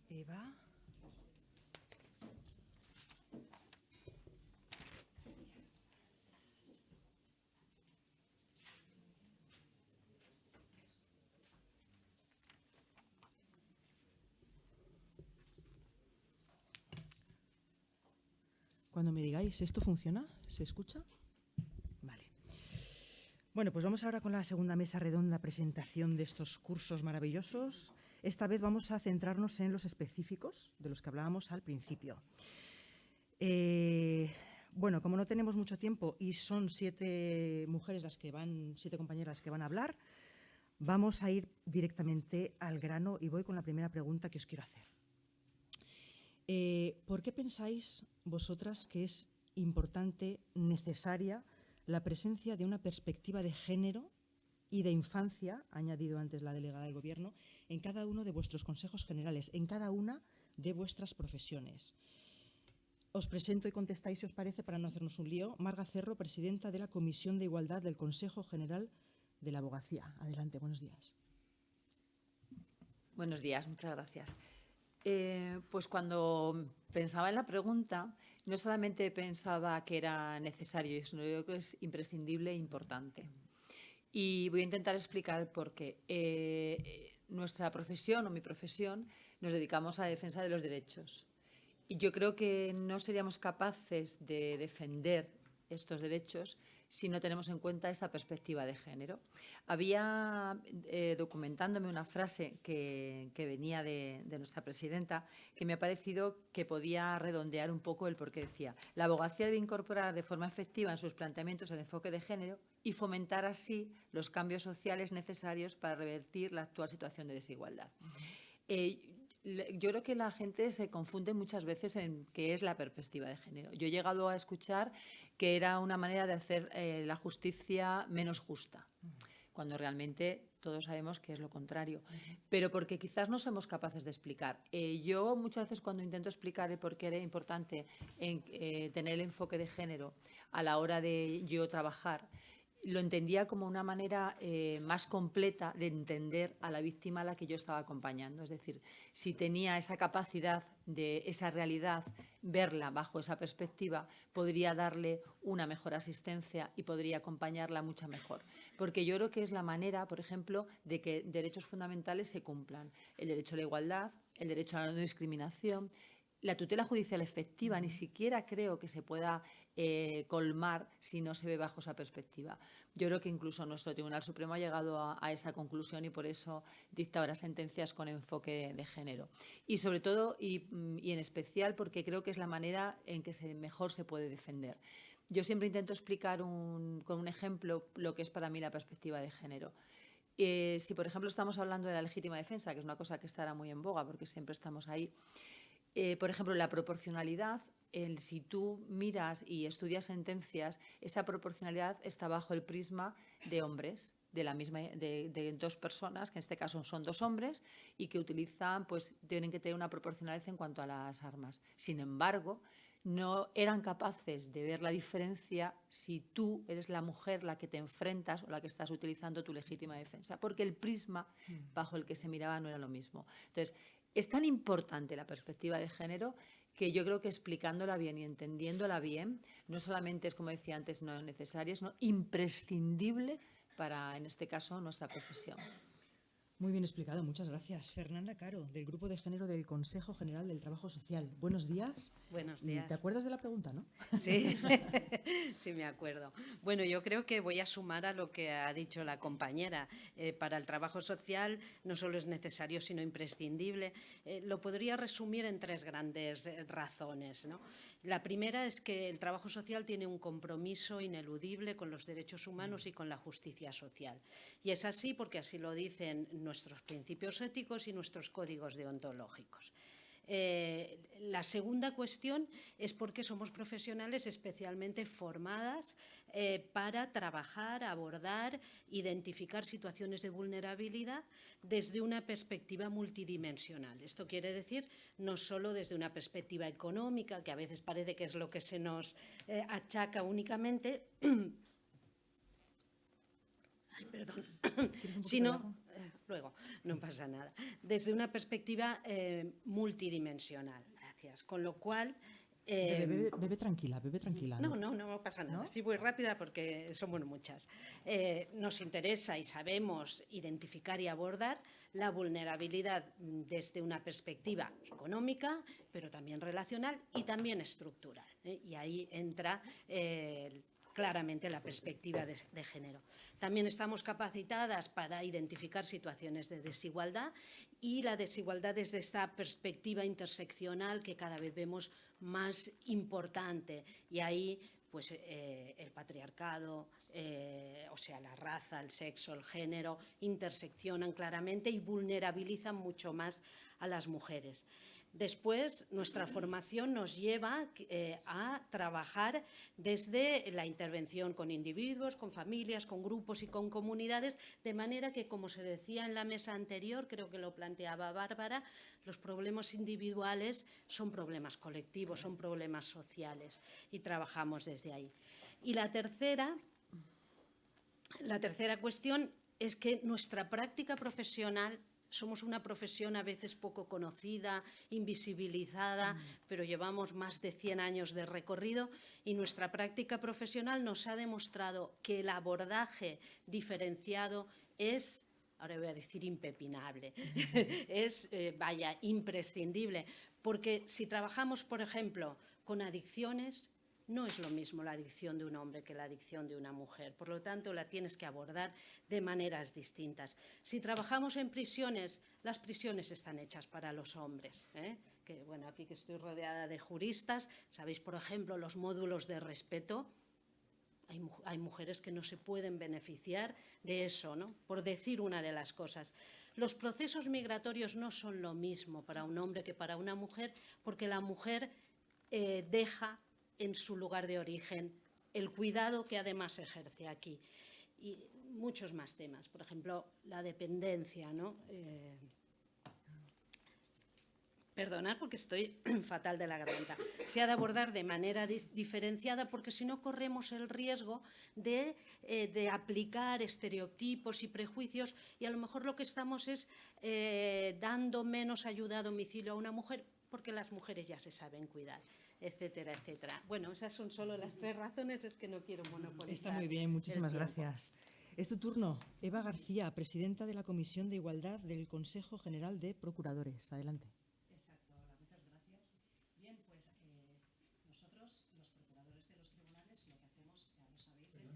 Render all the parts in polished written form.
Eva. Cuando me digáis, ¿esto funciona? ¿Se escucha? Vale. Bueno, pues vamos ahora con la segunda mesa redonda, presentación de estos cursos maravillosos. Esta vez vamos a centrarnos en los específicos de los que hablábamos al principio. Bueno, como no tenemos mucho tiempo y son 7 compañeras las que van a hablar, vamos a ir directamente al grano y voy con la primera pregunta que os quiero hacer. ¿Por qué pensáis vosotras que es importante, necesaria, la presencia de una perspectiva de género y de infancia, ha añadido antes la delegada del Gobierno, en cada uno de vuestros consejos generales, en cada una de vuestras profesiones? Os presento y contestáis, si os parece, para no hacernos un lío. Marga Cerro, presidenta de la Comisión de Igualdad del Consejo General de la Abogacía. Adelante, buenos días. Buenos días, muchas gracias. Pues cuando pensaba en la pregunta, no solamente pensaba que era necesario, sino que es imprescindible e importante. Y voy a intentar explicar por qué. Nuestra profesión o mi profesión nos dedicamos a la defensa de los derechos. Y yo creo que no seríamos capaces de defender estos derechos si no tenemos en cuenta esta perspectiva de género. Había, documentándome, una frase que venía de nuestra presidenta, que me ha parecido que podía redondear un poco el porqué. Decía: la abogacía debe incorporar de forma efectiva en sus planteamientos el enfoque de género y fomentar así los cambios sociales necesarios para revertir la actual situación de desigualdad. Yo creo que la gente se confunde muchas veces en qué es la perspectiva de género. Yo he llegado a escuchar que era una manera de hacer la justicia menos justa, cuando realmente todos sabemos que es lo contrario, pero porque quizás no somos capaces de explicar. Yo muchas veces, cuando intento explicar el por qué era importante tener el enfoque de género a la hora de yo trabajar, lo entendía como una manera más completa de entender a la víctima a la que yo estaba acompañando. Es decir, si tenía esa capacidad de esa realidad, verla bajo esa perspectiva, podría darle una mejor asistencia y podría acompañarla mucho mejor. Porque yo creo que es la manera, por ejemplo, de que derechos fundamentales se cumplan. El derecho a la igualdad, el derecho a la no discriminación. La tutela judicial efectiva ni siquiera creo que se pueda colmar si no se ve bajo esa perspectiva. Yo creo que incluso nuestro Tribunal Supremo ha llegado a esa conclusión y por eso dicta ahora sentencias con enfoque de género. Y sobre todo, y en especial, porque creo que es la manera en que mejor se puede defender. Yo siempre intento explicar con un ejemplo lo que es para mí la perspectiva de género. Si, por ejemplo, estamos hablando de la legítima defensa, que es una cosa que estará muy en boga porque siempre estamos ahí, por ejemplo, la proporcionalidad, si tú miras y estudias sentencias, esa proporcionalidad está bajo el prisma de hombres, de 2 personas, que en este caso son 2 hombres, y que tienen que tener una proporcionalidad en cuanto a las armas. Sin embargo, no eran capaces de ver la diferencia si tú eres la mujer la que te enfrentas o la que estás utilizando tu legítima defensa, porque el prisma bajo el que se miraba no era lo mismo. Entonces, es tan importante la perspectiva de género que yo creo que explicándola bien y entendiéndola bien, no solamente es, como decía antes, no necesaria, sino imprescindible para, en este caso, nuestra profesión. Muy bien explicado, muchas gracias. Fernanda Caro, del Grupo de Género del Consejo General del Trabajo Social. Buenos días. Buenos días. ¿Y te acuerdas de la pregunta, no? Sí, sí me acuerdo. Bueno, yo creo que voy a sumar a lo que ha dicho la compañera. Para el trabajo social no solo es necesario, sino imprescindible. Lo podría resumir en 3 grandes razones, ¿no? La primera es que el trabajo social tiene un compromiso ineludible con los derechos humanos y con la justicia social. Y es así porque así lo dicen nuestros principios éticos y nuestros códigos deontológicos. La segunda cuestión es porque somos profesionales especialmente formadas para trabajar, abordar, identificar situaciones de vulnerabilidad desde una perspectiva multidimensional. Esto quiere decir no solo desde una perspectiva económica, que a veces parece que es lo que se nos achaca únicamente, sino luego, no pasa nada. Desde una perspectiva multidimensional, gracias. Con lo cual... Bebe tranquila, bebe tranquila. No pasa nada. ¿No? Sí voy rápida porque somos muchas. Nos interesa y sabemos identificar y abordar la vulnerabilidad desde una perspectiva económica, pero también relacional y también estructural. Y ahí entra claramente la perspectiva de género. También estamos capacitadas para identificar situaciones de desigualdad y la desigualdad desde esta perspectiva interseccional que cada vez vemos más importante. Y ahí pues el patriarcado, o sea, la raza, el sexo, el género, interseccionan claramente y vulnerabilizan mucho más a las mujeres. Después, nuestra formación nos lleva a trabajar desde la intervención con individuos, con familias, con grupos y con comunidades, de manera que, como se decía en la mesa anterior, creo que lo planteaba Bárbara, los problemas individuales son problemas colectivos, son problemas sociales y trabajamos desde ahí. Y la tercera cuestión es que nuestra práctica profesional, somos una profesión a veces poco conocida, invisibilizada, pero llevamos más de 100 años de recorrido y nuestra práctica profesional nos ha demostrado que el abordaje diferenciado es, ahora voy a decir impepinable, es, imprescindible, porque si trabajamos, por ejemplo, con adicciones, no es lo mismo la adicción de un hombre que la adicción de una mujer. Por lo tanto, la tienes que abordar de maneras distintas. Si trabajamos en prisiones, las prisiones están hechas para los hombres. Que, bueno, aquí que estoy rodeada de juristas, sabéis, por ejemplo, los módulos de respeto. Hay mujeres que no se pueden beneficiar de eso, ¿no? Por decir una de las cosas. Los procesos migratorios no son lo mismo para un hombre que para una mujer, porque la mujer deja en su lugar de origen el cuidado que además ejerce aquí. Y muchos más temas, por ejemplo, la dependencia, ¿no? Perdonad porque estoy fatal de la garganta. Se ha de abordar de manera diferenciada porque si no corremos el riesgo de aplicar estereotipos y prejuicios y a lo mejor lo que estamos es dando menos ayuda a domicilio a una mujer porque las mujeres ya se saben cuidar, etcétera, etcétera. Bueno, esas son solo las 3 razones, es que no quiero monopolizar. Está muy bien, muchísimas gracias. Es tu turno. Eva García, presidenta de la Comisión de Igualdad del Consejo General de Procuradores. Adelante. Exacto, hola, muchas gracias. Bien, pues nosotros, los procuradores de los tribunales, lo que hacemos, ya lo sabéis, es...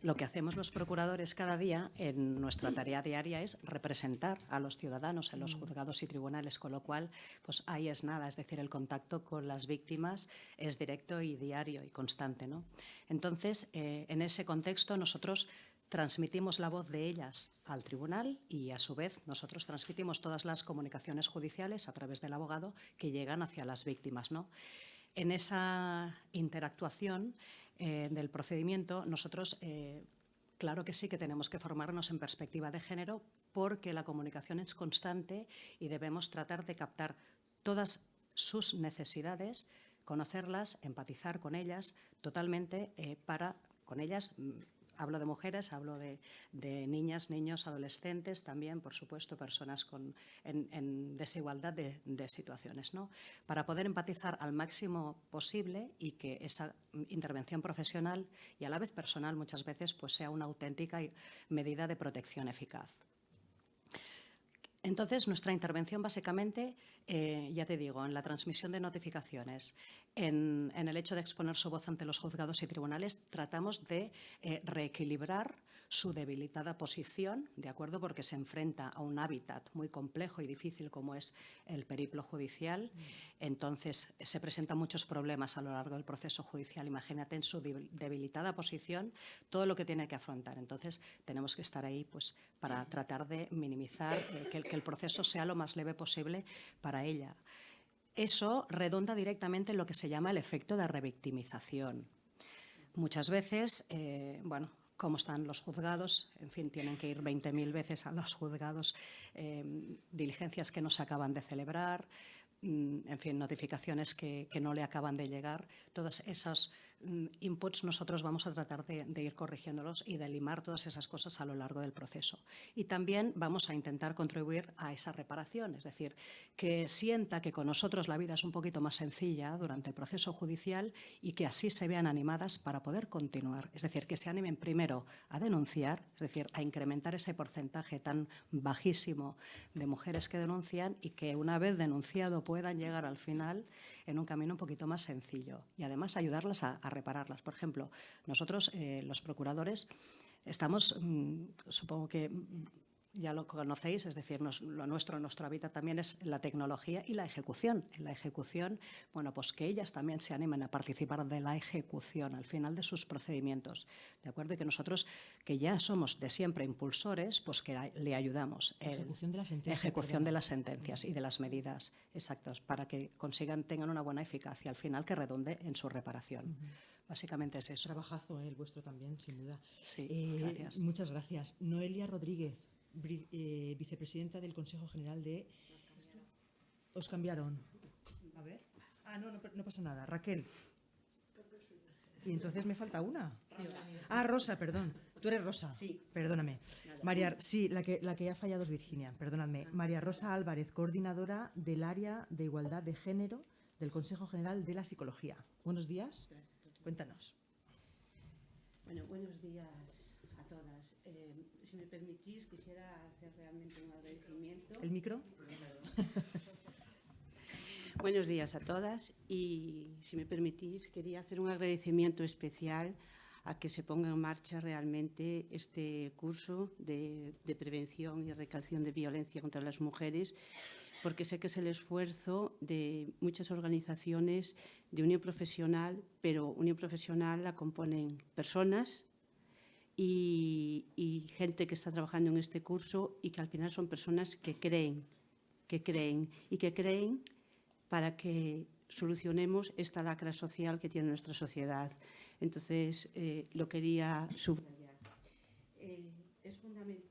Lo que hacemos los procuradores cada día en nuestra tarea diaria es representar a los ciudadanos en los juzgados y tribunales, con lo cual, pues ahí es nada, es decir, el contacto con las víctimas es directo y diario y constante, ¿no? Entonces, en ese contexto nosotros transmitimos la voz de ellas al tribunal y, a su vez, nosotros transmitimos todas las comunicaciones judiciales a través del abogado que llegan hacia las víctimas, ¿no? En esa interactuación del procedimiento, nosotros, claro que sí que tenemos que formarnos en perspectiva de género porque la comunicación es constante y debemos tratar de captar todas sus necesidades, conocerlas, empatizar con ellas totalmente con ellas. Hablo de mujeres, hablo de niñas, niños, adolescentes, también, por supuesto, personas en desigualdad de situaciones, ¿no? Para poder empatizar al máximo posible y que esa intervención profesional y a la vez personal muchas veces pues sea una auténtica medida de protección eficaz. Entonces, nuestra intervención básicamente, ya te digo, en la transmisión de notificaciones, en el hecho de exponer su voz ante los juzgados y tribunales, tratamos de reequilibrar su debilitada posición, ¿de acuerdo? Porque se enfrenta a un hábitat muy complejo y difícil como es el periplo judicial. Entonces, se presentan muchos problemas a lo largo del proceso judicial. Imagínate en su debilitada posición todo lo que tiene que afrontar. Entonces, tenemos que estar ahí pues, para tratar de minimizar que el proceso sea lo más leve posible para ella. Eso redunda directamente en lo que se llama el efecto de revictimización. Muchas veces, bueno, cómo están los juzgados, en fin, tienen que ir 20.000 veces a los juzgados, diligencias que no se acaban de celebrar, en fin, notificaciones que no le acaban de llegar, todos esos inputs nosotros vamos a tratar de ir corrigiéndolos y de limar todas esas cosas a lo largo del proceso. Y también vamos a intentar contribuir a esa reparación, es decir, que sienta que con nosotros la vida es un poquito más sencilla durante el proceso judicial y que así se vean animadas para poder continuar. Es decir, que se animen primero a denunciar, es decir, a incrementar ese porcentaje tan bajísimo de mujeres que denuncian y que una vez denunciado puedan llegar al final en un camino un poquito más sencillo y además ayudarlas a repararlas. Por ejemplo, nosotros, los procuradores, estamos, supongo que ya lo conocéis, es decir, lo nuestro, nuestro hábitat también es la tecnología y la ejecución. En la ejecución, bueno, pues que ellas también se animen a participar de la ejecución al final de sus procedimientos, ¿de acuerdo? Y que nosotros, que ya somos de siempre impulsores, pues que le ayudamos. Ejecución de la sentencia. Ejecución de las sentencias y de las medidas exactas para que tengan una buena eficacia al final que redunde en su reparación. Básicamente es eso. Trabajazo el vuestro también, sin duda. Sí, gracias. Muchas gracias. Noelia Rodríguez, vicepresidenta del Consejo General de... Os cambiaron. A ver. No pasa nada. Raquel. Y entonces me falta una. Rosa, perdón. Tú eres Rosa. Sí. Perdóname. María, sí, la que ha fallado es Virginia. Perdóname. María Rosa Álvarez, coordinadora del área de igualdad de género del Consejo General de la Psicología. Buenos días. Cuéntanos. Bueno, buenos días a todas. Si me permitís, quisiera hacer realmente un agradecimiento. ¿El micro? Buenos días a todas y, si me permitís, quería hacer un agradecimiento especial a que se ponga en marcha realmente este curso de prevención y erradicación de violencia contra las mujeres, porque sé que es el esfuerzo de muchas organizaciones de unión profesional, pero unión profesional la componen personas y gente que está trabajando en este curso y que al final son personas que creen para que solucionemos esta lacra social que tiene nuestra sociedad. Entonces, lo quería subrayar. Es fundamental.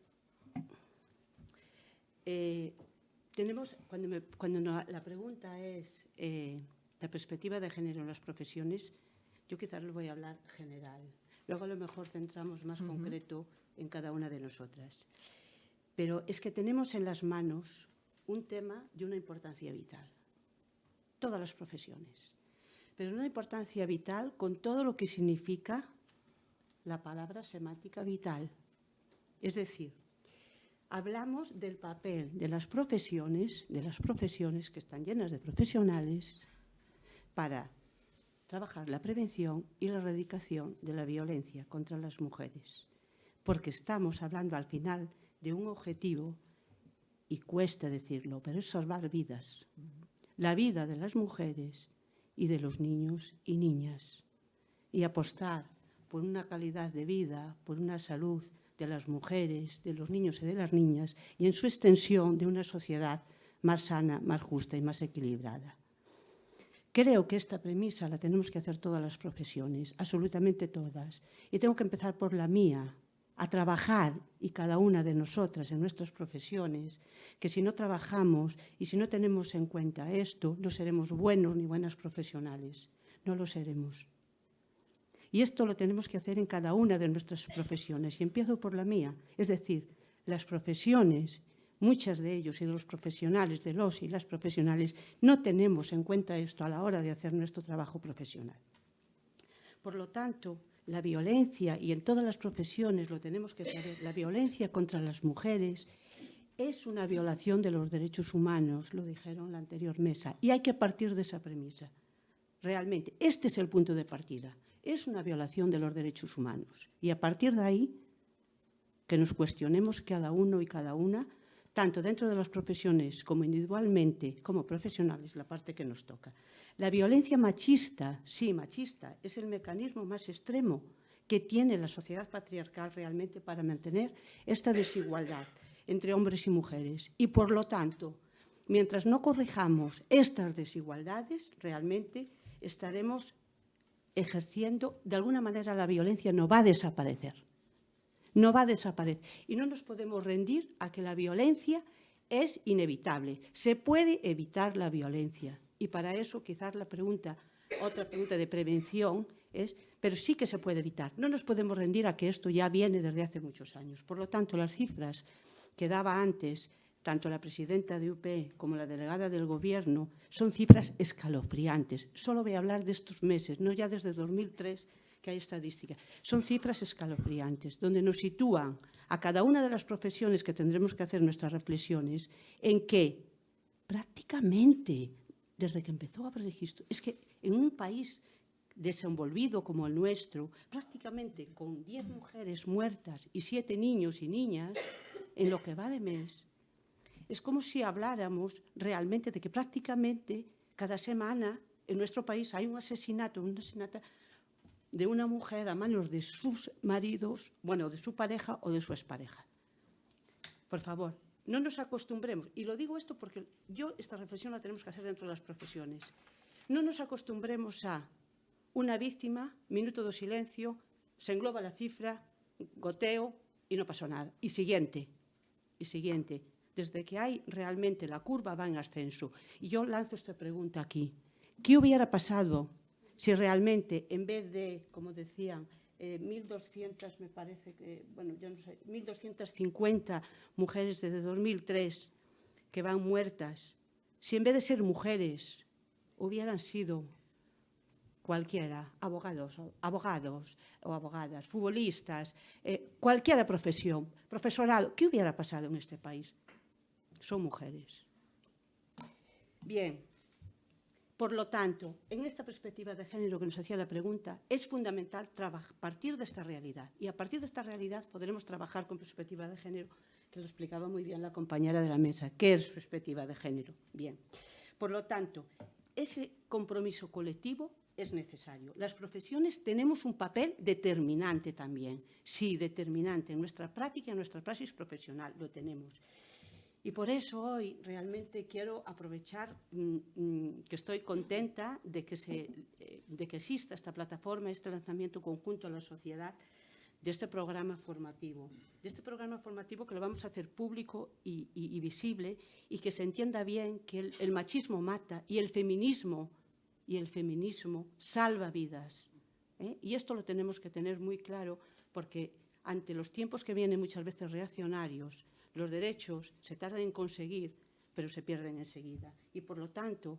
La pregunta es la perspectiva de género en las profesiones. Yo quizás lo voy a hablar general. Luego a lo mejor centramos más concreto en cada una de nosotras. Pero es que tenemos en las manos un tema de una importancia vital. Todas las profesiones. Pero una importancia vital con todo lo que significa la palabra semántica vital. Es decir, hablamos del papel de las profesiones que están llenas de profesionales para trabajar la prevención y la erradicación de la violencia contra las mujeres. Porque estamos hablando al final de un objetivo, y cuesta decirlo, pero es salvar vidas. La vida de las mujeres y de los niños y niñas. Y apostar por una calidad de vida, por una salud de las mujeres, de los niños y de las niñas, y en su extensión de una sociedad más sana, más justa y más equilibrada. Creo que esta premisa la tenemos que hacer todas las profesiones, absolutamente todas. Y tengo que empezar por la mía, a trabajar, y cada una de nosotras en nuestras profesiones, que si no trabajamos y si no tenemos en cuenta esto, no seremos buenos ni buenas profesionales. No lo seremos. Y esto lo tenemos que hacer en cada una de nuestras profesiones. Y empiezo por la mía. Es decir, las profesiones, muchas de ellos y de los profesionales, de los y las profesionales, no tenemos en cuenta esto a la hora de hacer nuestro trabajo profesional. Por lo tanto, la violencia, y en todas las profesiones lo tenemos que saber, la violencia contra las mujeres es una violación de los derechos humanos, lo dijeron en la anterior mesa, y hay que partir de esa premisa. Realmente, este es el punto de partida. Es una violación de los derechos humanos. Y a partir de ahí, que nos cuestionemos cada uno y cada una, tanto dentro de las profesiones como individualmente, como profesionales, la parte que nos toca. La violencia machista, sí, machista, es el mecanismo más extremo que tiene la sociedad patriarcal realmente para mantener esta desigualdad entre hombres y mujeres. Y, por lo tanto, mientras no corrijamos estas desigualdades, realmente estaremos ejerciendo, de alguna manera la violencia no va a desaparecer. No va a desaparecer. Y no nos podemos rendir a que la violencia es inevitable. Se puede evitar la violencia. Y para eso quizás otra pregunta de prevención pero sí que se puede evitar. No nos podemos rendir a que esto ya viene desde hace muchos años. Por lo tanto, las cifras que daba antes tanto la presidenta de UP como la delegada del Gobierno son cifras escalofriantes. Solo voy a hablar de estos meses, no ya desde 2003 que hay estadística. Son cifras escalofriantes, donde nos sitúan a cada una de las profesiones que tendremos que hacer nuestras reflexiones en que prácticamente, desde que empezó a haber registro, es que en un país desenvolvido como el nuestro, prácticamente con 10 mujeres muertas y 7 niños y niñas, en lo que va de mes, es como si habláramos realmente de que prácticamente cada semana en nuestro país hay un asesinato de una mujer a manos de sus maridos, bueno, de su pareja o de su expareja. Por favor, no nos acostumbremos, y lo digo esto porque esta reflexión la tenemos que hacer dentro de las profesiones, no nos acostumbremos a una víctima, minuto de silencio, se engloba la cifra, goteo y no pasó nada. Y siguiente. Desde que hay realmente la curva va en ascenso. Y yo lanzo esta pregunta aquí. ¿Qué hubiera pasado si realmente, en vez de, como decían, 1.200, me parece que, bueno, yo no sé, 1.250 mujeres desde 2003 que van muertas, si en vez de ser mujeres hubieran sido cualquiera, abogados o abogadas, futbolistas, cualquier profesión, profesorado, ¿qué hubiera pasado en este país? Son mujeres. Bien, por lo tanto, en esta perspectiva de género que nos hacía la pregunta, es fundamental partir de esta realidad. Y a partir de esta realidad podremos trabajar con perspectiva de género, que lo explicaba muy bien la compañera de la mesa. ¿Qué es perspectiva de género? Bien. Por lo tanto, ese compromiso colectivo es necesario. Las profesiones tenemos un papel determinante también. Sí, determinante en nuestra práctica y en nuestra praxis profesional, lo tenemos. Y por eso hoy realmente quiero aprovechar que estoy contenta de que exista esta plataforma, este lanzamiento conjunto a la sociedad de este programa formativo. De este programa formativo que lo vamos a hacer público y visible y que se entienda bien que el machismo mata y el feminismo salva vidas. Y esto lo tenemos que tener muy claro porque ante los tiempos que vienen muchas veces reaccionarios, los derechos se tardan en conseguir, pero se pierden enseguida. Y, por lo tanto,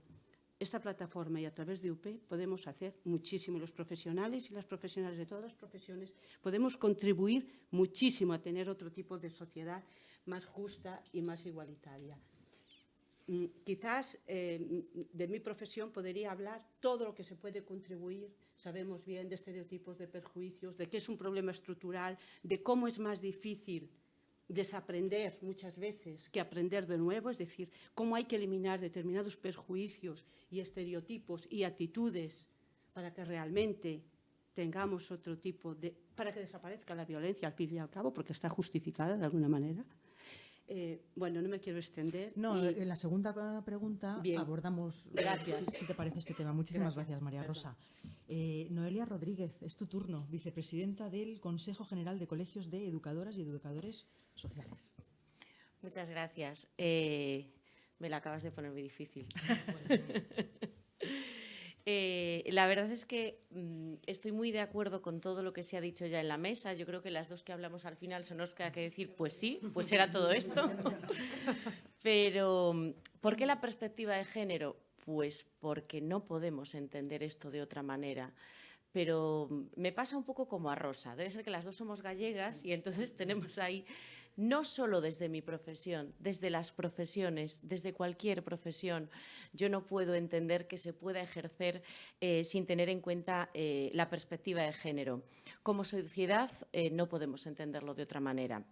esta plataforma y a través de UP podemos hacer muchísimo. Los profesionales y las profesionales de todas las profesiones podemos contribuir muchísimo a tener otro tipo de sociedad más justa y más igualitaria. Quizás de mi profesión podría hablar todo lo que se puede contribuir. Sabemos bien de estereotipos, de perjuicios, de que es un problema estructural, de cómo es más difícil desaprender muchas veces que aprender de nuevo, es decir, cómo hay que eliminar determinados perjuicios y estereotipos y actitudes para que realmente tengamos otro tipo de... para que desaparezca la violencia al fin y al cabo, porque está justificada de alguna manera. Bueno, no me quiero extender. No, en la segunda pregunta bien, abordamos, gracias. si te parece, este tema. Muchísimas gracias María Rosa. Noelia Rodríguez, es tu turno, vicepresidenta del Consejo General de Colegios de Educadoras y Educadores Sociales. Muchas gracias. Me la acabas de poner muy difícil. La verdad es que estoy muy de acuerdo con todo lo que se ha dicho ya en la mesa. Yo creo que las dos que hablamos al final son nos queda que decir, pues sí, pues era todo esto. Pero, ¿por qué la perspectiva de género? Pues porque no podemos entender esto de otra manera. Pero me pasa un poco como a Rosa. Debe ser que las dos somos gallegas y entonces tenemos ahí, no solo desde mi profesión, desde las profesiones, desde cualquier profesión, yo no puedo entender que se pueda ejercer sin tener en cuenta la perspectiva de género. Como sociedad no podemos entenderlo de otra manera.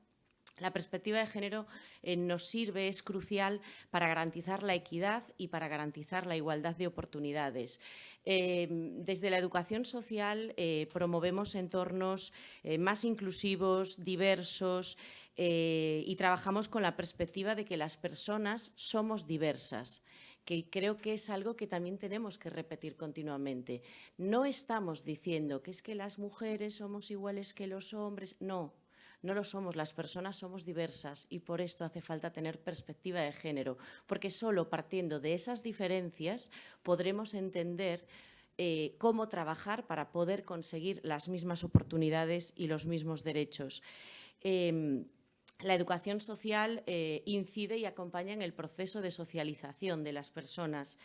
La perspectiva de género nos sirve, es crucial para garantizar la equidad y para garantizar la igualdad de oportunidades. Desde la educación social promovemos entornos más inclusivos, diversos y trabajamos con la perspectiva de que las personas somos diversas, que creo que es algo que también tenemos que repetir continuamente. No estamos diciendo que es que las mujeres somos iguales que los hombres, no. No lo somos, las personas somos diversas y por esto hace falta tener perspectiva de género, porque solo partiendo de esas diferencias podremos entender cómo trabajar para poder conseguir las mismas oportunidades y los mismos derechos. La educación social incide y acompaña en el proceso de socialización de las personas.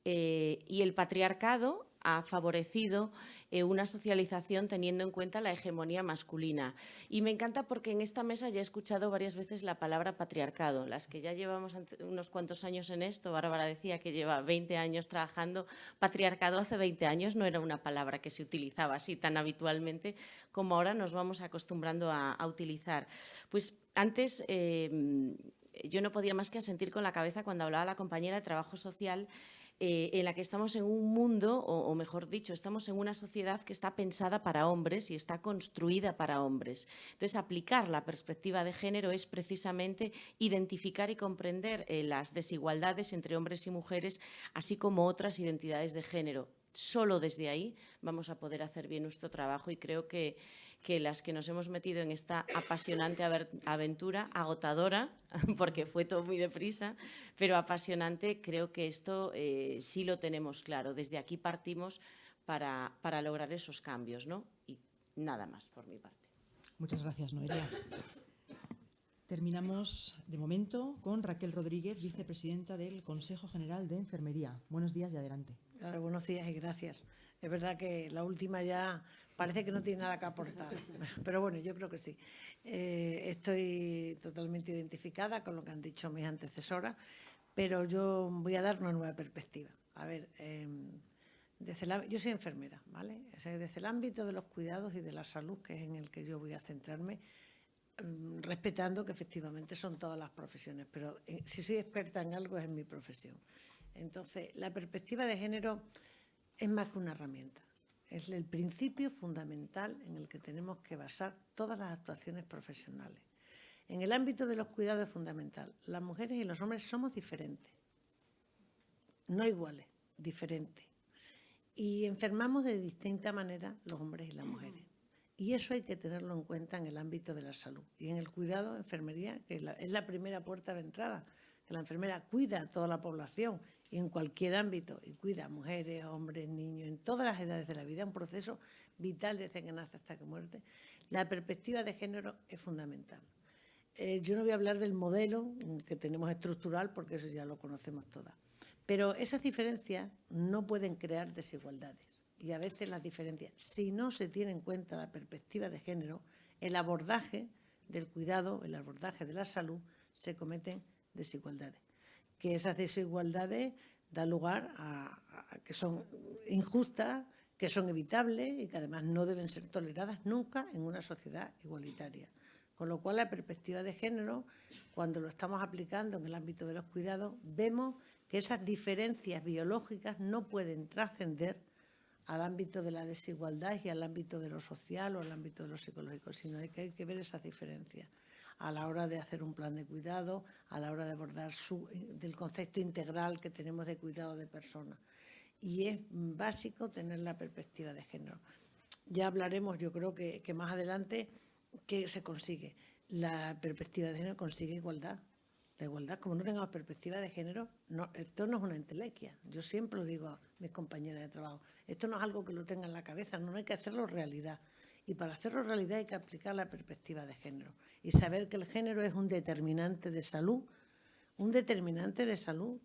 Y el patriarcado ha favorecido una socialización teniendo en cuenta la hegemonía masculina. Y me encanta porque en esta mesa ya he escuchado varias veces la palabra patriarcado. Las que ya llevamos unos cuantos años en esto, Bárbara decía que lleva 20 años trabajando, patriarcado hace 20 años no era una palabra que se utilizaba así tan habitualmente como ahora nos vamos acostumbrando a utilizar. Pues antes yo no podía más que asentir con la cabeza cuando hablaba la compañera de trabajo social en la que estamos en un mundo, o mejor dicho, estamos en una sociedad que está pensada para hombres y está construida para hombres. Entonces, aplicar la perspectiva de género es precisamente identificar y comprender las desigualdades entre hombres y mujeres, así como otras identidades de género. Solo desde ahí vamos a poder hacer bien nuestro trabajo y creo que las que nos hemos metido en esta apasionante aventura, agotadora, porque fue todo muy deprisa, pero apasionante, creo que esto sí lo tenemos claro. Desde aquí partimos para lograr esos cambios, ¿no? Y nada más por mi parte. Muchas gracias, Noelia. Terminamos, de momento, con Raquel Rodríguez, vicepresidenta del Consejo General de Enfermería. Buenos días y adelante. Claro, buenos días y gracias. Es verdad que la última ya parece que no tiene nada que aportar, pero bueno, yo creo que sí. Estoy totalmente identificada con lo que han dicho mis antecesoras, pero yo voy a dar una nueva perspectiva. A ver, yo soy enfermera, ¿vale? O sea, desde el ámbito de los cuidados y de la salud, que es en el que yo voy a centrarme, respetando que efectivamente son todas las profesiones, pero si soy experta en algo es en mi profesión. Entonces, la perspectiva de género es más que una herramienta, es el principio fundamental en el que tenemos que basar todas las actuaciones profesionales. En el ámbito de los cuidados es fundamental. Las mujeres y los hombres somos diferentes, no iguales, diferentes. Y enfermamos de distinta manera los hombres y las mujeres. Y eso hay que tenerlo en cuenta en el ámbito de la salud. Y en el cuidado, enfermería, que es la primera puerta de entrada, que la enfermera cuida a toda la población y en cualquier ámbito, y cuida a mujeres, hombres, niños, en todas las edades de la vida, un proceso vital desde que nace hasta que muere. La perspectiva de género es fundamental. Yo no voy a hablar del modelo que tenemos estructural, porque eso ya lo conocemos todas. Pero esas diferencias no pueden crear desigualdades. Y a veces las diferencias, si no se tiene en cuenta la perspectiva de género, el abordaje del cuidado, el abordaje de la salud, se cometen desigualdades. Que esas desigualdades dan lugar a que son injustas, que son evitables y que además no deben ser toleradas nunca en una sociedad igualitaria. Con lo cual, la perspectiva de género, cuando lo estamos aplicando en el ámbito de los cuidados, vemos que esas diferencias biológicas no pueden trascender al ámbito de la desigualdad y al ámbito de lo social o al ámbito de lo psicológico, sino que hay que ver esas diferencias a la hora de hacer un plan de cuidado, a la hora de abordar del concepto integral que tenemos de cuidado de personas. Y es básico tener la perspectiva de género. Ya hablaremos, yo creo que más adelante, qué se consigue. La perspectiva de género consigue igualdad. La igualdad, como no tengamos perspectiva de género, esto no es una entelequia. Yo siempre lo digo a mis compañeras de trabajo. Esto no es algo que lo tenga en la cabeza, no hay que hacerlo realidad. Y para hacerlo realidad hay que aplicar la perspectiva de género y saber que el género es un determinante de salud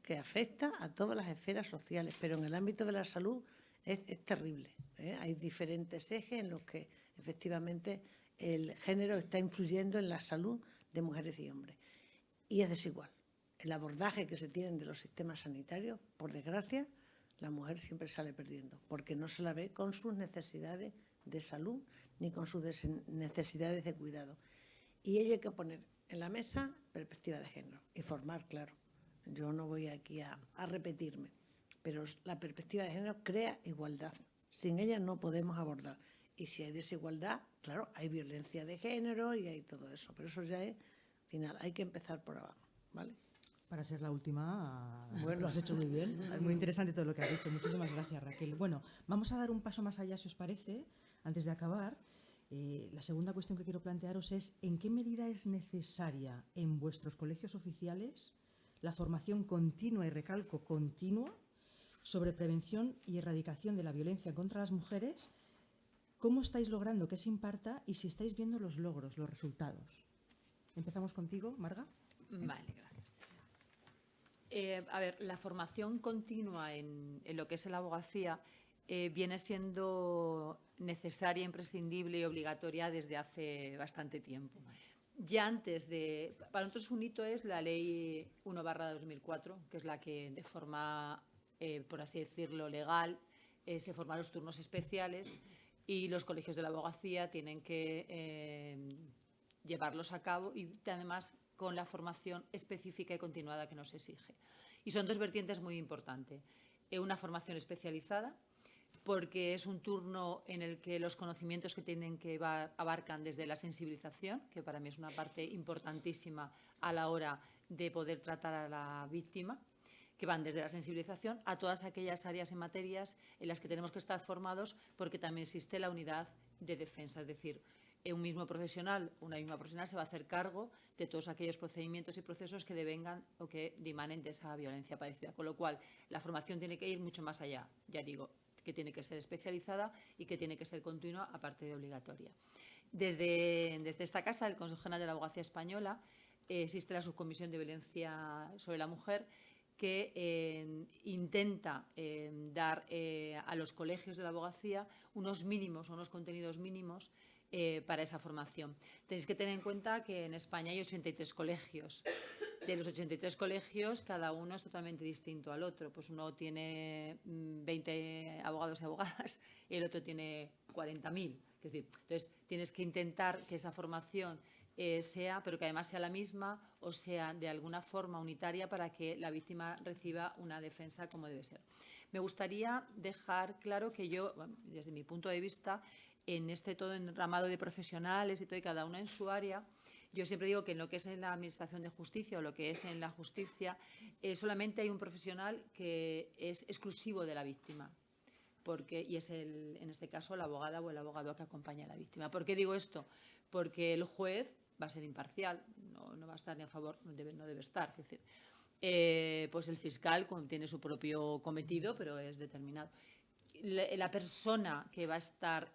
que afecta a todas las esferas sociales, pero en el ámbito de la salud es terrible, ¿eh? Hay diferentes ejes en los que efectivamente el género está influyendo en la salud de mujeres y hombres. Y es desigual. El abordaje que se tienen de los sistemas sanitarios, por desgracia, la mujer siempre sale perdiendo, porque no se la ve con sus necesidades de salud ni con sus necesidades de cuidado. Y ello hay que poner en la mesa perspectiva de género y formar, claro. Yo no voy aquí a repetirme, pero la perspectiva de género crea igualdad. Sin ella no podemos abordar. Y si hay desigualdad, claro, hay violencia de género y hay todo eso, pero eso ya es final. Hay que empezar por abajo, ¿vale? Para ser la última, bueno, lo has hecho muy bien. Es muy interesante todo lo que has dicho. Muchísimas gracias, Raquel. Bueno, vamos a dar un paso más allá, si os parece, antes de acabar. La segunda cuestión que quiero plantearos es ¿en qué medida es necesaria en vuestros colegios oficiales la formación continua, y recalco continua, sobre prevención y erradicación de la violencia contra las mujeres. ¿Cómo estáis logrando que se imparta y si estáis viendo los logros, los resultados? Empezamos contigo, Marga. Vale, gracias. A ver, la formación continua en lo que es la abogacía viene siendo necesaria, imprescindible y obligatoria desde hace bastante tiempo. Ya antes de... Para nosotros un hito es la Ley 1/2004, que es la que de forma, por así decirlo, legal, se forman los turnos especiales y los colegios de la abogacía tienen que llevarlos a cabo y además con la formación específica y continuada que nos exige. Y son dos vertientes muy importantes. Una formación especializada, porque es un turno en el que los conocimientos que tienen que abarcan desde la sensibilización, que para mí es una parte importantísima a la hora de poder tratar a la víctima, que van desde la sensibilización a todas aquellas áreas y materias en las que tenemos que estar formados, porque también existe la unidad de defensa, es decir, un mismo profesional, una misma profesional se va a hacer cargo de todos aquellos procedimientos y procesos que devengan o que dimanen de esa violencia padecida. Con lo cual, la formación tiene que ir mucho más allá, ya digo, que tiene que ser especializada y que tiene que ser continua, aparte de obligatoria. Desde esta casa, el Consejo General de la Abogacía Española, existe la Subcomisión de Violencia sobre la Mujer, que intenta dar a los colegios de la abogacía unos mínimos o unos contenidos mínimos para esa formación. Tenéis que tener en cuenta que en España hay 83 colegios. De los 83 colegios, cada uno es totalmente distinto al otro. Pues uno tiene 20 abogados y abogadas y el otro tiene 40.000. Es decir, entonces tienes que intentar que esa formación sea, pero que además sea la misma o sea de alguna forma unitaria para que la víctima reciba una defensa como debe ser. Me gustaría dejar claro que yo, bueno, desde mi punto de vista, en este todo enramado de profesionales y todo, y cada uno en su área, yo siempre digo que en lo que es en la Administración de Justicia o lo que es en la justicia, solamente hay un profesional que es exclusivo de la víctima, y es en este caso la abogada o el abogado que acompaña a la víctima. ¿Por qué digo esto? Porque el juez va a ser imparcial, no va a estar ni a favor, no debe estar. Es decir, pues el fiscal tiene su propio cometido, pero es determinado. La persona que va a estar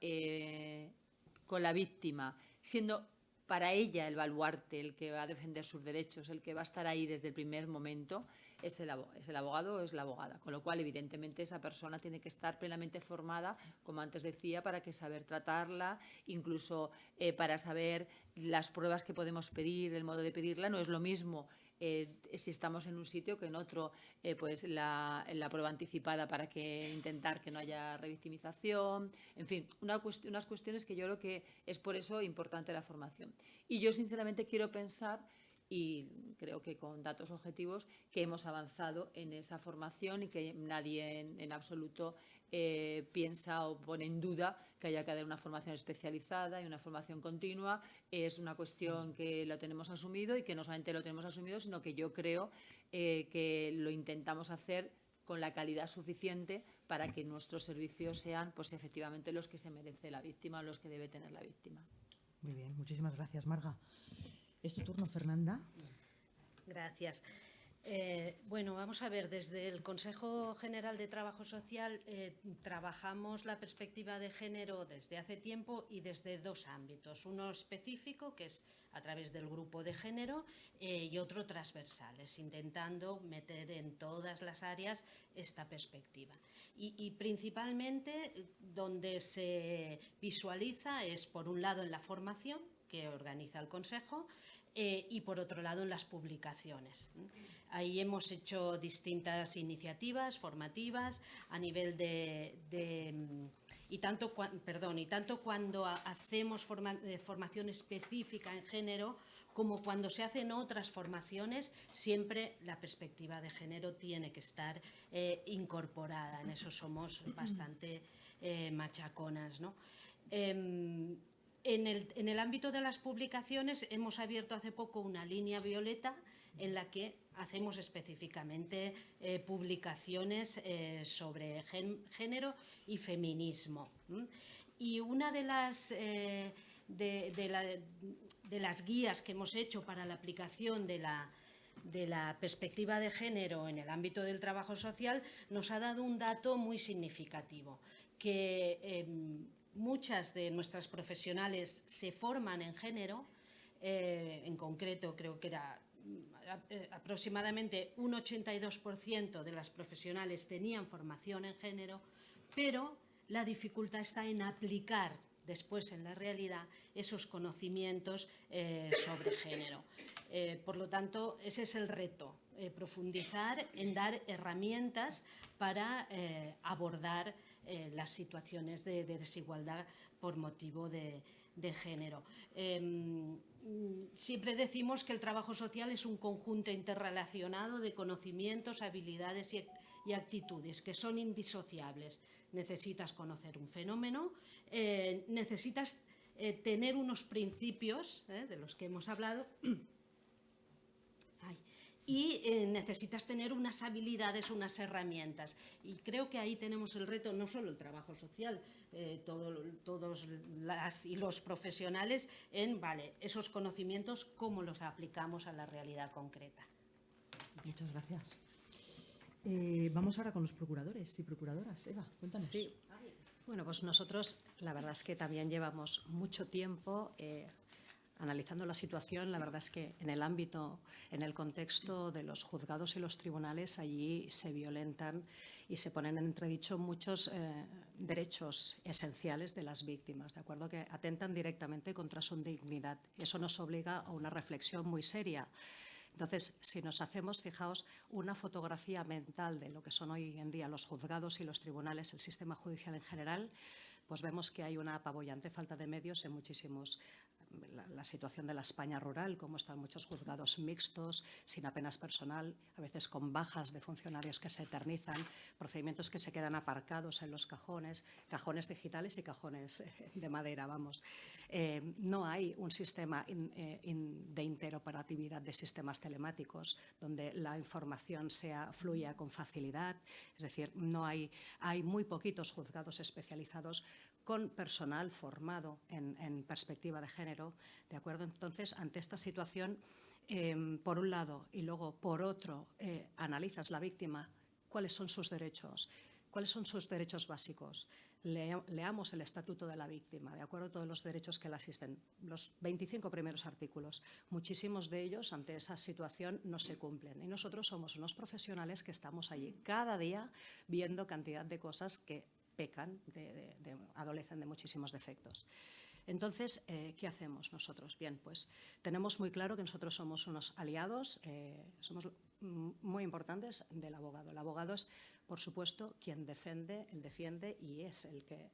con la víctima, siendo para ella el baluarte, el que va a defender sus derechos, el que va a estar ahí desde el primer momento, es el abogado o es la abogada. Con lo cual, evidentemente, esa persona tiene que estar plenamente formada, como antes decía, para que saber tratarla, incluso para saber las pruebas que podemos pedir, el modo de pedirla. No es lo mismo si estamos en un sitio que en otro, pues la prueba anticipada para intentar que no haya revictimización, en fin, unas cuestiones que yo creo que es por eso importante la formación. Y yo sinceramente quiero pensar, y creo que con datos objetivos, que hemos avanzado en esa formación y que nadie en absoluto piensa o pone en duda que haya que dar una formación especializada y una formación continua. Es una cuestión que lo tenemos asumido y que no solamente lo tenemos asumido, sino que yo creo que lo intentamos hacer con la calidad suficiente para que nuestros servicios sean, pues efectivamente, los que se merece la víctima o los que debe tener la víctima. Muy bien, muchísimas gracias, Marga. Es tu turno, Fernanda. Gracias. Bueno, vamos a ver, desde el Consejo General de Trabajo Social trabajamos la perspectiva de género desde hace tiempo y desde dos ámbitos. Uno específico, que es a través del grupo de género, y otro transversales, intentando meter en todas las áreas esta perspectiva. Y principalmente donde se visualiza es, por un lado, en la formación que organiza el Consejo, y por otro lado en las publicaciones. Ahí hemos hecho distintas iniciativas formativas a nivel y tanto cuando hacemos formación específica en género como cuando se hacen otras formaciones, siempre la perspectiva de género tiene que estar incorporada. En eso somos bastante machaconas, ¿no? En el ámbito de las publicaciones hemos abierto hace poco una línea violeta en la que hacemos específicamente publicaciones sobre género y feminismo. Y una de las guías que hemos hecho para la aplicación de de la perspectiva de género en el ámbito del trabajo social nos ha dado un dato muy significativo, que muchas de nuestras profesionales se forman en género, en concreto creo que era aproximadamente un 82% de las profesionales tenían formación en género, pero la dificultad está en aplicar después en la realidad esos conocimientos sobre género. Por lo tanto, ese es el reto, profundizar en dar herramientas para abordar las situaciones de desigualdad por motivo de género. Siempre decimos que el trabajo social es un conjunto interrelacionado de conocimientos, habilidades y actitudes que son indisociables. Necesitas conocer un fenómeno, necesitas tener unos principios de los que hemos hablado y necesitas tener unas habilidades, unas herramientas. Y creo que ahí tenemos el reto, no solo el trabajo social, todos las y los profesionales, en esos conocimientos, cómo los aplicamos a la realidad concreta. Muchas gracias. Vamos ahora con los procuradores y procuradoras. Eva, cuéntanos. Sí. Bueno, pues nosotros la verdad es que también llevamos mucho tiempo analizando la situación. La verdad es que en el ámbito, en el contexto de los juzgados y los tribunales, allí se violentan y se ponen en entredicho muchos derechos esenciales de las víctimas, ¿de acuerdo? Que atentan directamente contra su dignidad. Eso nos obliga a una reflexión muy seria. Entonces, si nos hacemos, fijaos, una fotografía mental de lo que son hoy en día los juzgados y los tribunales, el sistema judicial en general, pues vemos que hay una apabullante falta de medios en muchísimos. La situación de la España rural, cómo están muchos juzgados mixtos, sin apenas personal, a veces con bajas de funcionarios que se eternizan, procedimientos que se quedan aparcados en los cajones digitales y cajones de madera, vamos. No hay un sistema de interoperatividad de sistemas telemáticos donde la información fluya con facilidad, es decir, hay muy poquitos juzgados especializados con personal formado en perspectiva de género, ¿de acuerdo? Entonces, ante esta situación, por un lado y luego por otro, analizas la víctima, cuáles son sus derechos básicos. Leamos el Estatuto de la Víctima, ¿de acuerdo? Todos los derechos que le asisten, los 25 primeros artículos. Muchísimos de ellos, ante esa situación, no se cumplen. Y nosotros somos unos profesionales que estamos allí cada día viendo cantidad de cosas que pecan, adolecen de muchísimos defectos. Entonces, ¿qué hacemos nosotros? Bien, pues tenemos muy claro que nosotros somos unos aliados, somos muy importantes del abogado. El abogado es, por supuesto, quien defiende y es el que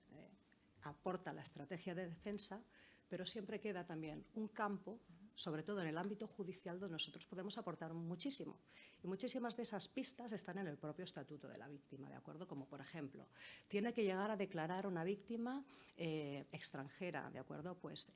aporta la estrategia de defensa, pero siempre queda también un campo, sobre todo en el ámbito judicial, donde nosotros podemos aportar muchísimo. Y muchísimas de esas pistas están en el propio Estatuto de la Víctima, ¿de acuerdo? Como, por ejemplo, tiene que llegar a declarar una víctima extranjera, ¿de acuerdo? Pues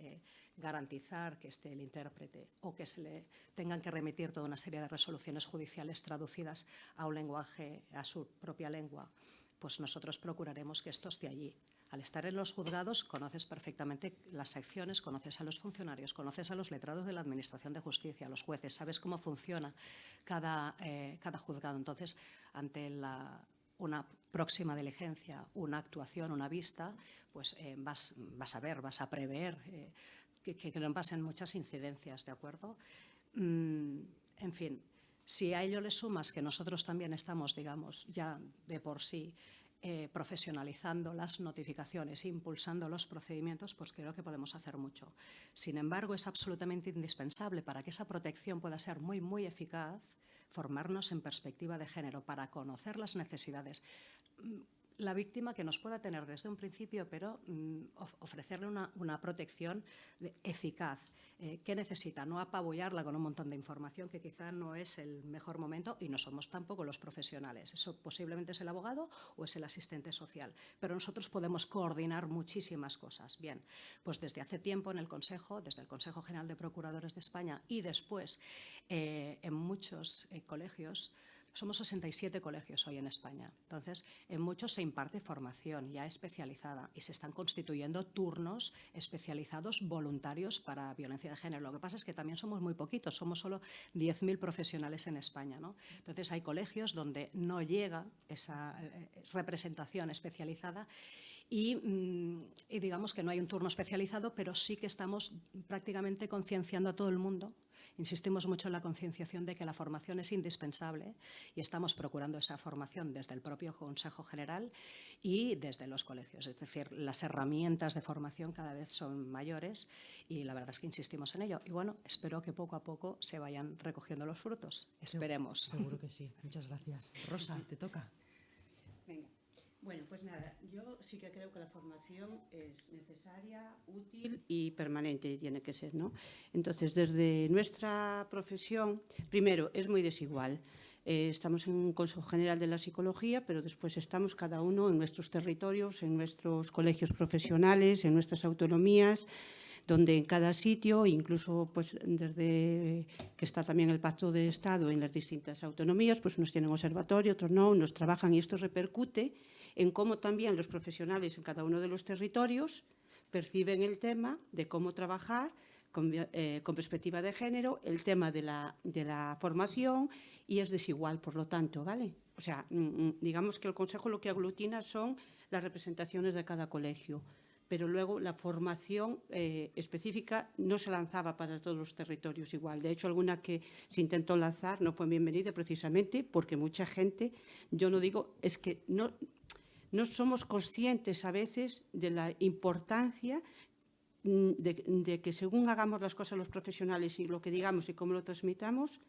garantizar que esté el intérprete o que se le tengan que remitir toda una serie de resoluciones judiciales traducidas a un lenguaje, a su propia lengua. Pues nosotros procuraremos que esto esté allí. Al estar en los juzgados, conoces perfectamente las secciones, conoces a los funcionarios, conoces a los letrados de la Administración de Justicia, a los jueces, sabes cómo funciona cada juzgado. Entonces, ante una próxima diligencia, una actuación, una vista, pues vas a ver, vas a prever que no pasen muchas incidencias, ¿de acuerdo? En fin, si a ello le sumas que nosotros también estamos, digamos, ya de por sí, profesionalizando las notificaciones, impulsando los procedimientos, pues creo que podemos hacer mucho. Sin embargo, es absolutamente indispensable para que esa protección pueda ser muy, muy eficaz, formarnos en perspectiva de género para conocer las necesidades. La víctima que nos pueda tener desde un principio, pero ofrecerle una protección eficaz. ¿Qué necesita? No apabullarla con un montón de información que quizá no es el mejor momento y no somos tampoco los profesionales. Eso posiblemente es el abogado o es el asistente social. Pero nosotros podemos coordinar muchísimas cosas. Bien, pues desde hace tiempo en el Consejo, desde el Consejo General de Procuradores de España y después en muchos colegios, somos 67 colegios hoy en España. Entonces, en muchos se imparte formación ya especializada y se están constituyendo turnos especializados voluntarios para violencia de género. Lo que pasa es que también somos muy poquitos, somos solo 10.000 profesionales en España, ¿no? Entonces, hay colegios donde no llega esa representación especializada y digamos que no hay un turno especializado, pero sí que estamos prácticamente concienciando a todo el mundo. Insistimos mucho en la concienciación de que la formación es indispensable y estamos procurando esa formación desde el propio Consejo General y desde los colegios. Es decir, las herramientas de formación cada vez son mayores y la verdad es que insistimos en ello. Y bueno, espero que poco a poco se vayan recogiendo los frutos. Esperemos. Seguro que sí. Muchas gracias. Rosa, te toca. Venga. Bueno, pues nada, yo sí que creo que la formación es necesaria, útil y permanente, tiene que ser, ¿no? Entonces, desde nuestra profesión, primero, es muy desigual. Estamos en un Consejo General de la Psicología, pero después estamos cada uno en nuestros territorios, en nuestros colegios profesionales, en nuestras autonomías, donde en cada sitio, incluso pues desde que está también el Pacto de Estado en las distintas autonomías, pues unos tienen observatorio, otros no, unos trabajan y esto repercute en cómo también los profesionales en cada uno de los territorios perciben el tema de cómo trabajar con perspectiva de género, el tema de la formación, y es desigual, por lo tanto, ¿vale? O sea, digamos que el Consejo lo que aglutina son las representaciones de cada colegio, pero luego la formación específica no se lanzaba para todos los territorios igual. De hecho, alguna que se intentó lanzar no fue bienvenida precisamente porque mucha gente, yo no digo, es que no somos conscientes a veces de la importancia de que según hagamos las cosas los profesionales y lo que digamos y cómo lo transmitamos,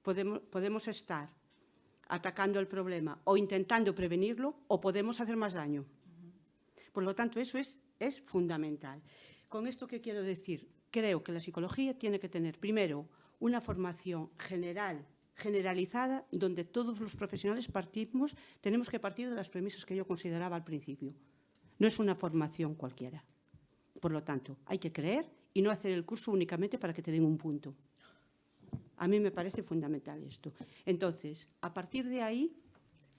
podemos estar atacando el problema o intentando prevenirlo o podemos hacer más daño. Por lo tanto, eso es fundamental. ¿Con esto qué quiero decir? Creo que la psicología tiene que tener, primero, una formación generalizada, donde todos los profesionales tenemos que partir de las premisas que yo consideraba al principio. No es una formación cualquiera. Por lo tanto, hay que creer y no hacer el curso únicamente para que te den un punto. A mí me parece fundamental esto. Entonces, a partir de ahí,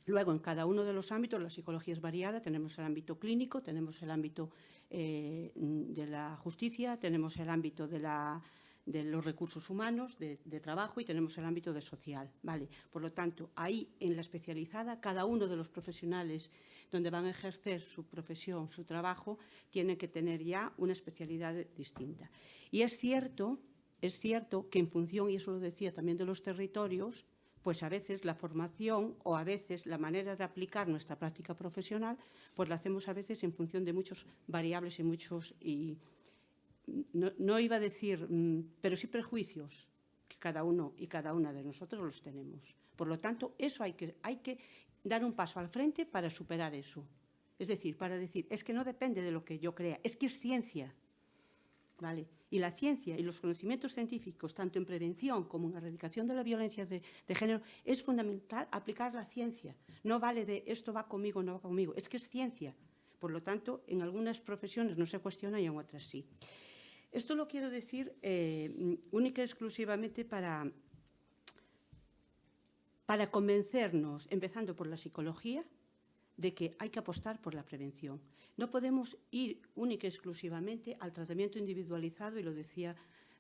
luego en cada uno de los ámbitos, la psicología es variada, tenemos el ámbito clínico, tenemos el ámbito de la justicia, tenemos el ámbito de los recursos humanos, de trabajo, y tenemos el ámbito de social, ¿vale? Por lo tanto, ahí en la especializada, cada uno de los profesionales donde van a ejercer su profesión, su trabajo, tienen que tener ya una especialidad distinta. Y es cierto que en función, y eso lo decía también, de los territorios, pues a veces la formación o a veces la manera de aplicar nuestra práctica profesional, pues la hacemos a veces en función de muchas variables y no iba a decir, pero sí prejuicios, que cada uno y cada una de nosotros los tenemos. Por lo tanto, eso hay que dar un paso al frente para superar eso. Es decir, para decir, es que no depende de lo que yo crea, es que es ciencia, ¿vale? Y la ciencia y los conocimientos científicos, tanto en prevención como en erradicación de la violencia de género, es fundamental aplicar la ciencia. No vale de esto va conmigo o no va conmigo, es que es ciencia. Por lo tanto, en algunas profesiones no se cuestiona y en otras sí. Esto lo quiero decir única y exclusivamente para convencernos, empezando por la psicología, de que hay que apostar por la prevención. No podemos ir única y exclusivamente al tratamiento individualizado, y lo decía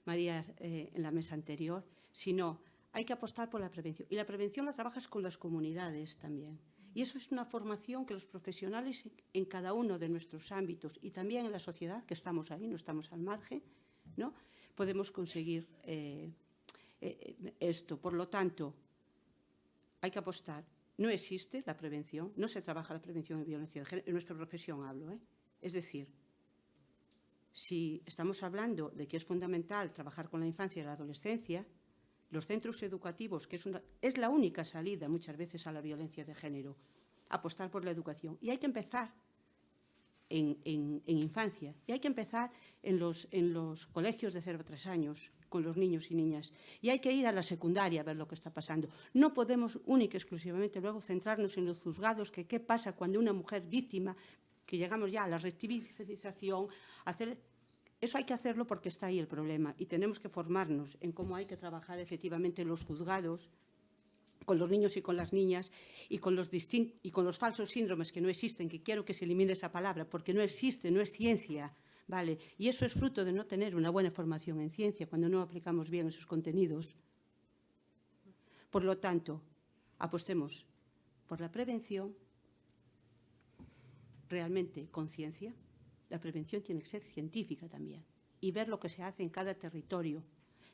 María en la mesa anterior, sino hay que apostar por la prevención. Y la prevención la trabajas con las comunidades también. Y eso es una formación que los profesionales en cada uno de nuestros ámbitos y también en la sociedad, que estamos ahí, no estamos al margen, ¿no? Podemos conseguir esto. Por lo tanto, hay que apostar. No existe la prevención, no se trabaja la prevención de violencia de género, en nuestra profesión hablo, ¿eh? Es decir, si estamos hablando de que es fundamental trabajar con la infancia y la adolescencia, los centros educativos, que es la única salida muchas veces a la violencia de género, apostar por la educación. Y hay que empezar en infancia, y hay que empezar en los colegios de 0 a 3 años, con los niños y niñas. Y hay que ir a la secundaria a ver lo que está pasando. No podemos única y exclusivamente luego centrarnos en los juzgados, que qué pasa cuando una mujer víctima, que llegamos ya a la revictimización, eso hay que hacerlo porque está ahí el problema y tenemos que formarnos en cómo hay que trabajar efectivamente en los juzgados con los niños y con las niñas y con los falsos síndromes que no existen, que quiero que se elimine esa palabra, porque no existe, no es ciencia, ¿vale? Y eso es fruto de no tener una buena formación en ciencia cuando no aplicamos bien esos contenidos. Por lo tanto, apostemos por la prevención realmente con ciencia. La prevención tiene que ser científica también y ver lo que se hace en cada territorio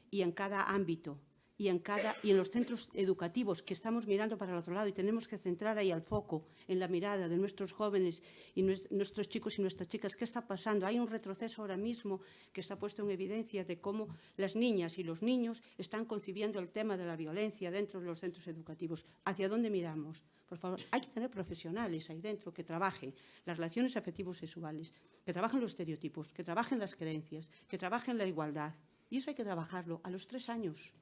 y en cada ámbito y en los centros educativos, que estamos mirando para el otro lado y tenemos que centrar ahí el foco en la mirada de nuestros jóvenes y nuestros chicos y nuestras chicas. ¿Qué está pasando? Hay un retroceso ahora mismo que está puesto en evidencia de cómo las niñas y los niños están concibiendo el tema de la violencia dentro de los centros educativos. ¿Hacia dónde miramos? Por favor, hay que tener profesionales ahí dentro que trabajen las relaciones afectivos sexuales, que trabajen los estereotipos, que trabajen las creencias, que trabajen la igualdad. Y eso hay que trabajarlo a los 3 años.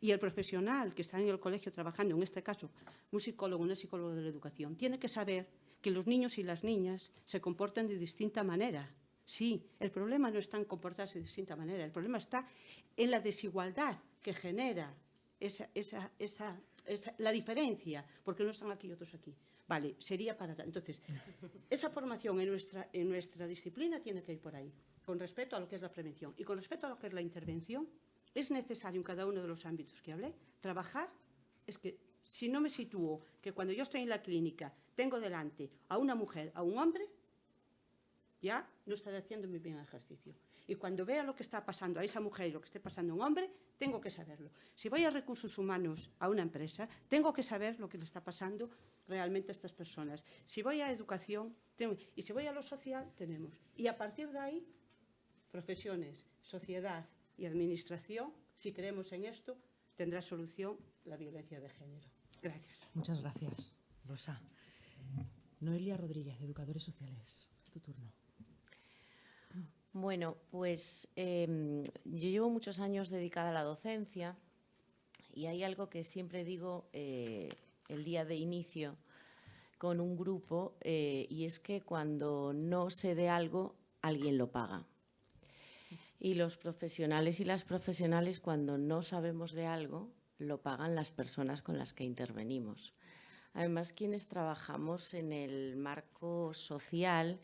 Y el profesional que está en el colegio trabajando, en este caso, un psicólogo, una psicóloga de la educación, tiene que saber que los niños y las niñas se comportan de distinta manera. Sí, el problema no está en comportarse de distinta manera, el problema está en la desigualdad que genera la diferencia, porque no están aquí y otros aquí. Vale, sería para... Entonces, esa formación en nuestra disciplina tiene que ir por ahí, con respecto a lo que es la prevención. Y con respecto a lo que es la intervención, es necesario en cada uno de los ámbitos que hablé trabajar. Es que si no me sitúo que cuando yo estoy en la clínica tengo delante a una mujer, a un hombre, ya no estaré haciendo muy bien el ejercicio. Y cuando vea lo que está pasando a esa mujer y lo que esté pasando a un hombre, tengo que saberlo. Si voy a recursos humanos a una empresa, tengo que saber lo que le está pasando realmente a estas personas. Si voy a educación, y si voy a lo social, tenemos. Y a partir de ahí, profesiones, sociedad y administración, si creemos en esto, tendrá solución la violencia de género. Gracias. Muchas gracias, Rosa. Noelia Rodríguez, Educadores Sociales. Es tu turno. Bueno, pues yo llevo muchos años dedicada a la docencia y hay algo que siempre digo el día de inicio con un grupo y es que cuando no sé de algo, alguien lo paga. Y los profesionales y las profesionales, cuando no sabemos de algo, lo pagan las personas con las que intervenimos. Además, quienes trabajamos en el marco social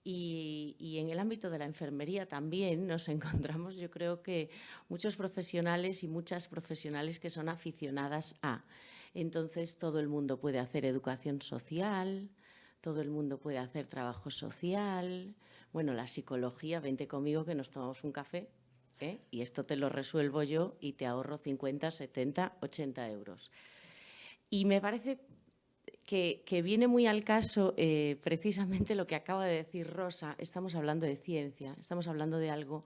y en el ámbito de la enfermería también nos encontramos, yo creo que muchos profesionales y muchas profesionales que son aficionadas a. Entonces, todo el mundo puede hacer educación social, todo el mundo puede hacer trabajo social. Bueno, la psicología, vente conmigo que nos tomamos un café, ¿eh? Y esto te lo resuelvo yo y te ahorro 50, 70, 80 euros. Y me parece que viene muy al caso precisamente lo que acaba de decir Rosa. Estamos hablando de ciencia, estamos hablando de algo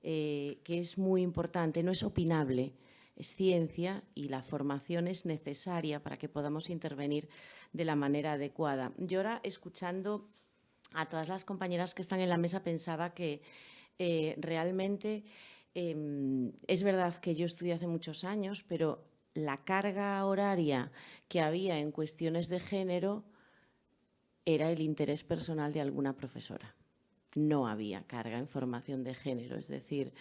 que es muy importante, no es opinable, es ciencia y la formación es necesaria para que podamos intervenir de la manera adecuada. Yo ahora, escuchando a todas las compañeras que están en la mesa, pensaba que realmente es verdad que yo estudié hace muchos años, pero la carga horaria que había en cuestiones de género era el interés personal de alguna profesora. No había carga en formación de género, es decir,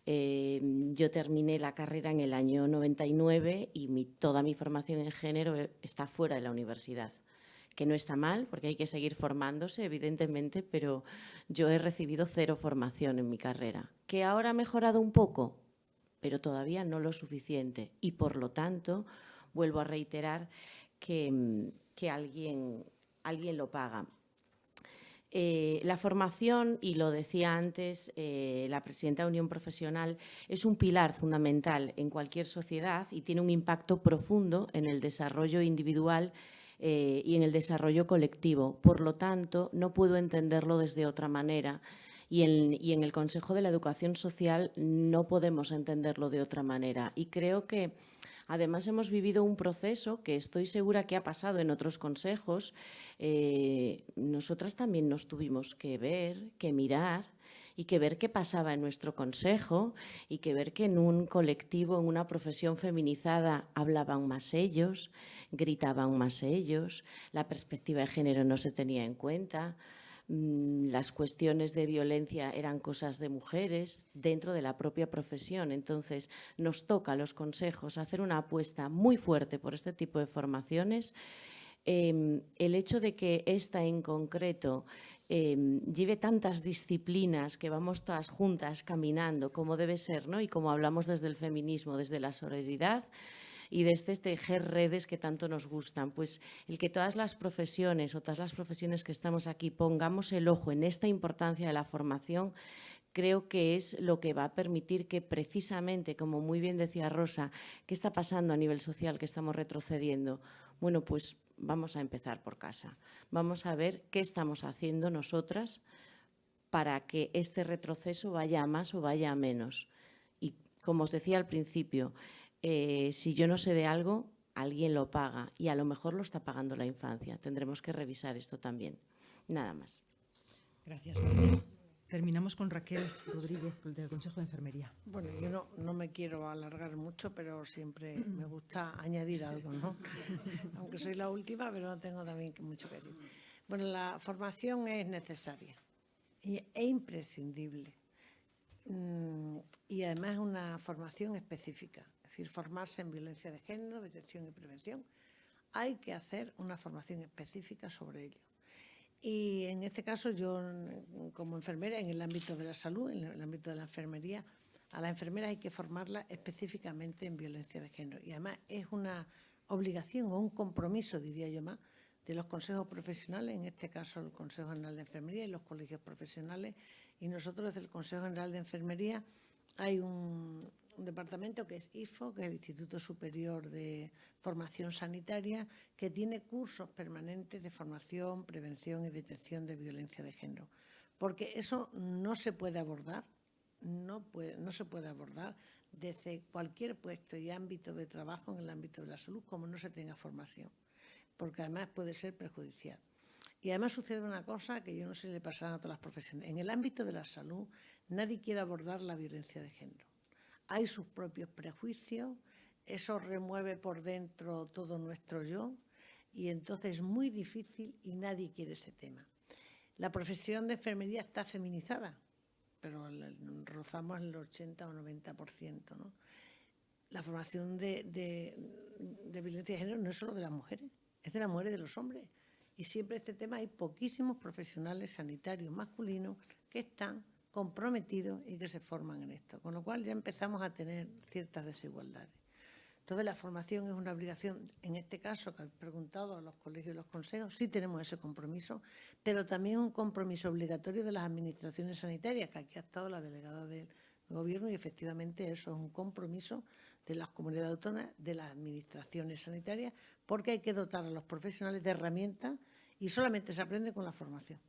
yo terminé la carrera en el año 99 y toda mi formación en género está fuera de la universidad, que no está mal porque hay que seguir formándose, evidentemente, pero yo he recibido 0 formación en mi carrera. ¿Que ahora ha mejorado un poco? Pero todavía no lo suficiente y, por lo tanto, vuelvo a reiterar que alguien lo paga. La formación, y lo decía antes la presidenta de Unión Profesional, es un pilar fundamental en cualquier sociedad y tiene un impacto profundo en el desarrollo individual y en el desarrollo colectivo. Por lo tanto, no puedo entenderlo desde otra manera. Y en el Consejo de la Educación Social no podemos entenderlo de otra manera. Y creo que, además, hemos vivido un proceso que estoy segura que ha pasado en otros consejos. Nosotras también nos tuvimos que ver, que mirar y que ver qué pasaba en nuestro consejo y que ver que en un colectivo, en una profesión feminizada, hablaban más ellos, gritaban más ellos, la perspectiva de género no se tenía en cuenta. las cuestiones de violencia eran cosas de mujeres dentro de la propia profesión. Entonces, nos toca a los consejos hacer una apuesta muy fuerte por este tipo de formaciones. El hecho de que esta en concreto lleve tantas disciplinas, que vamos todas juntas caminando como debe ser, ¿no? Y como hablamos desde el feminismo, desde la sororidad y desde tejer redes que tanto nos gustan, pues el que todas las profesiones o todas las profesiones que estamos aquí pongamos el ojo en esta importancia de la formación, creo que es lo que va a permitir que precisamente, como muy bien decía Rosa, ¿qué está pasando a nivel social, que estamos retrocediendo? Bueno, pues vamos a empezar por casa. Vamos a ver qué estamos haciendo nosotras para que este retroceso vaya a más o vaya a menos. Y como os decía al principio, si yo no sé de algo, alguien lo paga y a lo mejor lo está pagando la infancia. Tendremos que revisar esto también. Nada más. Gracias, María. Terminamos con Raquel Rodríguez, del Consejo de Enfermería. Bueno, yo no me quiero alargar mucho, pero siempre me gusta añadir algo, ¿no? Aunque soy la última, pero no tengo también mucho que decir. Bueno, la formación es necesaria e imprescindible. Y además es una formación específica, es decir, formarse en violencia de género, detección y prevención. Hay que hacer una formación específica sobre ello. Y en este caso yo, como enfermera, en el ámbito de la salud, en el ámbito de la enfermería, a la enfermera hay que formarla específicamente en violencia de género. Y además es una obligación o un compromiso, diría yo más, de los consejos profesionales, en este caso el Consejo General de Enfermería y los colegios profesionales. Y nosotros desde el Consejo General de Enfermería hay un departamento que es IFO, que es el Instituto Superior de Formación Sanitaria, que tiene cursos permanentes de formación, prevención y detección de violencia de género. Porque eso no se puede abordar, no se puede abordar desde cualquier puesto y ámbito de trabajo en el ámbito de la salud como no se tenga formación, porque además puede ser perjudicial. Y además sucede una cosa que yo no sé si le pasará a todas las profesiones. En el ámbito de la salud nadie quiere abordar la violencia de género. Hay sus propios prejuicios, eso remueve por dentro todo nuestro yo y entonces es muy difícil y nadie quiere ese tema. La profesión de enfermería está feminizada, pero rozamos el 80 o 90%, ¿no? La formación de violencia de género no es solo de las mujeres, es de las mujeres y de los hombres. Y siempre este tema hay poquísimos profesionales sanitarios masculinos que están comprometidos y que se forman en esto, con lo cual ya empezamos a tener ciertas desigualdades. Entonces la formación es una obligación, en este caso que han preguntado a los colegios y los consejos, sí tenemos ese compromiso, pero también un compromiso obligatorio de las administraciones sanitarias, que aquí ha estado la delegada del Gobierno y efectivamente eso es un compromiso de las comunidades autónomas, de las administraciones sanitarias, porque hay que dotar a los profesionales de herramientas y solamente se aprende con la formación.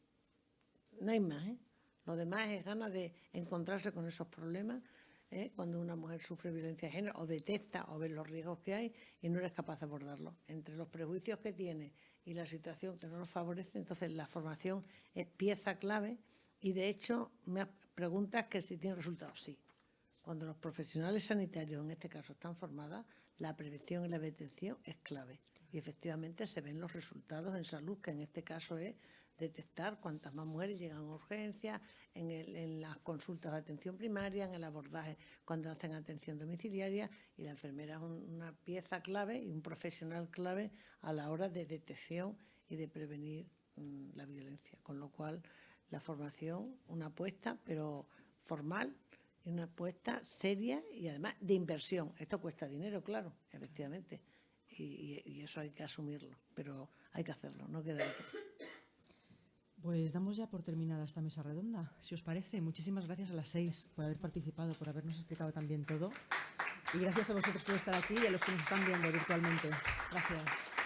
No hay más, ¿eh? Lo demás es ganas de encontrarse con esos problemas, cuando una mujer sufre violencia de género o detecta o ve los riesgos que hay y no eres capaz de abordarlo. Entre los prejuicios que tiene y la situación que no nos favorece, entonces la formación es pieza clave y de hecho me preguntas que si tiene resultados. Sí. Cuando los profesionales sanitarios, en este caso, están formadas, la prevención y la detección es clave. Y efectivamente se ven los resultados en salud, que en este caso es detectar cuántas más mujeres llegan a urgencias, en las consultas de atención primaria, en el abordaje cuando hacen atención domiciliaria, y la enfermera es una pieza clave y un profesional clave a la hora de detección y de prevenir la violencia. Con lo cual, la formación, una apuesta, pero formal, y una apuesta seria y además de inversión. Esto cuesta dinero, claro, efectivamente, y eso hay que asumirlo, pero hay que hacerlo, no queda otra. Pues damos ya por terminada esta mesa redonda, si os parece. Muchísimas gracias a las 6 por haber participado, por habernos explicado también todo. Y gracias a vosotros por estar aquí y a los que nos están viendo virtualmente. Gracias.